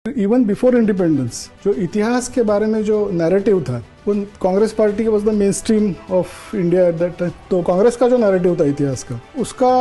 Even before independence जो इतिहास के बारे में जो नैरेटिव था वो कांग्रेस पार्टी के was the main stream of India at that time. तो कांग्रेस का जो नैरेटिव था इतिहास का उसका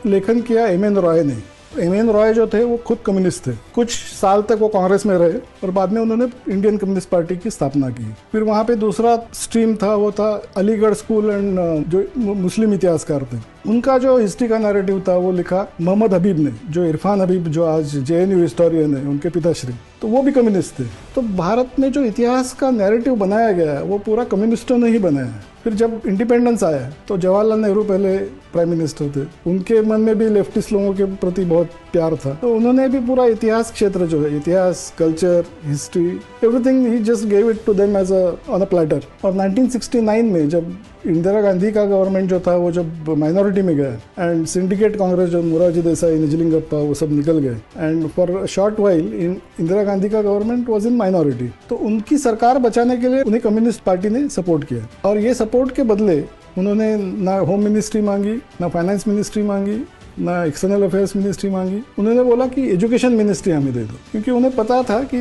लेखन किया एम.एन. रॉय ने। एम.एन. रॉय जो थे वो खुद कम्युनिस्ट थे। कुछ साल तक वो कांग्रेस में रहे और बाद में उन्होंने इंडियन कम्युनिस्ट पार्टी की स्थापना की। फिर वहाँ पे दूसरा स्ट्रीम था वो था अलीगढ़ स्कूल एंड जो मुस्लिम इतिहासकार थे उनका जो हिस्ट्री का नैरेटिव था वो लिखा मोहम्मद हबीब ने, जो इरफान हबीब जो आज JNU हिस्टोरियन है उनके पिताश्री, तो वो भी कम्युनिस्ट थे। तो भारत में जो इतिहास का नैरेटिव बनाया गया है वो पूरा कम्युनिस्टों ने ही बनाया है। फिर जब इंडिपेंडेंस आया तो जवाहरलाल नेहरू पहले प्राइम मिनिस्टर थे, उनके मन में भी लेफ्टिस्ट लोगों के प्रति बहुत प्यार था, तो उन्होंने भी पूरा इतिहास क्षेत्र जो है इतिहास, कल्चर, हिस्ट्री, एवरीथिंग ही just gave it to them as on a platter. और 1969 में जब इंदिरा गांधी का गवर्नमेंट जो था वो जब माइनॉरिटी में गया एंड सिंडिकेट कांग्रेस जो मोरारजी देसाई, निजलिंगप्पा वो सब निकल गए and for short while Indira Gandhi का गवर्नमेंट वाज इन माइनॉरिटी, तो उनकी सरकार बचाने के लिए उन्हें कम्युनिस्ट पार्टी ने सपोर्ट किया और ये सपोर्ट के बदले उन्होंने ना होम मिनिस्ट्री मांगी, ना फाइनेंस मिनिस्ट्री मांगी, ना एक्सटर्नल अफेयर्स मिनिस्ट्री मांगी। उन्होंने बोला कि एजुकेशन मिनिस्ट्री हमें दे दो, क्योंकि उन्हें पता था कि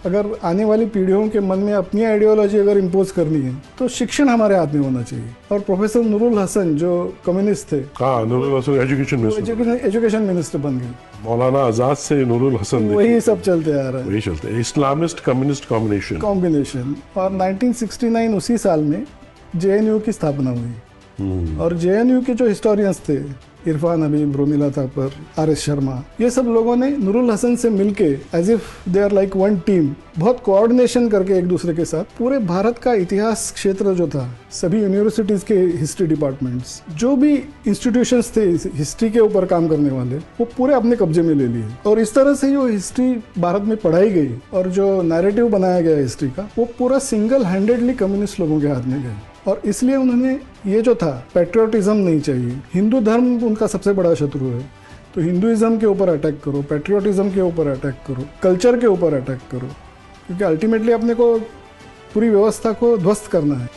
अगर आने वाली पीढ़ियों के मन में अपनी आइडियोलॉजी अगर इम्पोज करनी है तो शिक्षण हमारे हाथ में होना चाहिए। और प्रोफेसर नूरुल हसन जो कम्युनिस्ट थे, नूरुल हसन एजुकेशन मिनिस्टर बन गए। मौलाना आजाद से नूरुल हसन, वही सब चलते आ रहा है, वही चलते, इस्लामिस्ट कम्युनिस्ट कॉम्बिनेशन। और 1969 उसी साल में JNU की स्थापना हुई और JNU के जो हिस्टोरियंस थे इरफान हबीब, रोमिला थापर, RS शर्मा, ये सब लोगों ने नूरुल हसन से मिलके as if they are like one team, बहुत कोऑर्डिनेशन करके एक दूसरे के साथ पूरे भारत का इतिहास क्षेत्र जो था, सभी यूनिवर्सिटीज के हिस्ट्री डिपार्टमेंट्स, जो भी इंस्टीट्यूशंस थे हिस्ट्री के ऊपर काम करने वाले, वो पूरे अपने कब्जे में ले लिए। और इस तरह से जो हिस्ट्री भारत में पढ़ाई गई और जो नैरेटिव बनाया गया हिस्ट्री का, वो पूरा सिंगल हैंडेडली कम्युनिस्ट लोगों के हाथ में गया। और इसलिए उन्होंने ये जो था पैट्रियोटिज्म नहीं चाहिए, हिंदू धर्म उनका सबसे बड़ा शत्रु है, तो हिंदुइज्म के ऊपर अटैक करो, पैट्रियोटिज्म के ऊपर अटैक करो, कल्चर के ऊपर अटैक करो, क्योंकि अल्टीमेटली अपने को पूरी व्यवस्था को ध्वस्त करना है।